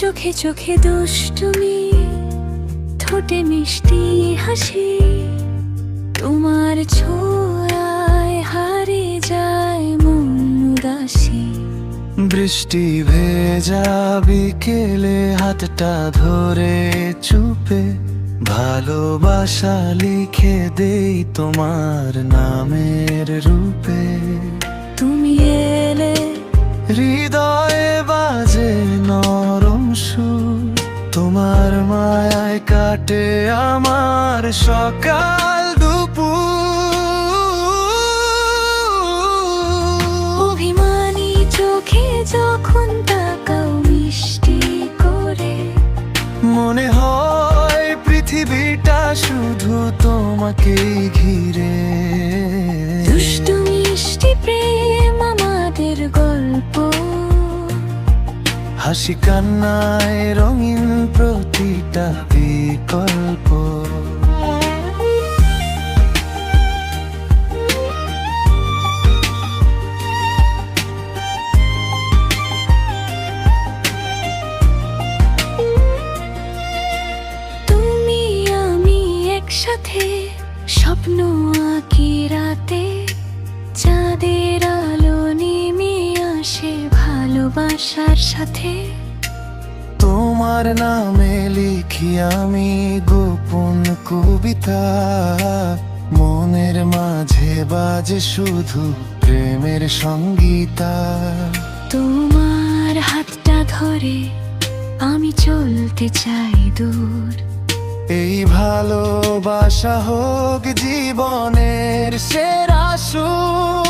চোখে চোখে দুষ্টুমি, ঠোঁটে মিষ্টি হাসি, তোমার ছোঁয়ায় হারিয়ে যায় মন উদাসী। বৃষ্টি ভেজা বিকেলে হাতটা ধরে চুপে ভালোবাসা লিখে দেই তোমার নামের রূপে। তুমি এলে হৃদয়ে বাজে নরম সুর, তোমার মায়ায় কাটে আমার সকাল দুপুর। অভিমানী চোখে যখন তাকাও মিষ্টি করে, মনে হয় পৃথিবীটা শুধু তোমাকেই ঘিরে। দুষ্টু মিষ্টি প্রেম আমাদের গল্প, হাসি কান্নায় রঙিন প্রতিটা বিকল্প। তুমি আমি একসাথে স্বপ্ন আঁকি রাতে, চাঁদের আলো নেমে আসে ভালোবাসার সাথে। তোমার নামে লিখি আমি গোপন কবিতা, মনের মাঝে বাজে শুধু প্রেমের সঙ্গীতা। তোমার হাতটা ধরে আমি চলতে চাই দূর, এই ভালোবাসা হোক জীবনের সেরা সুর।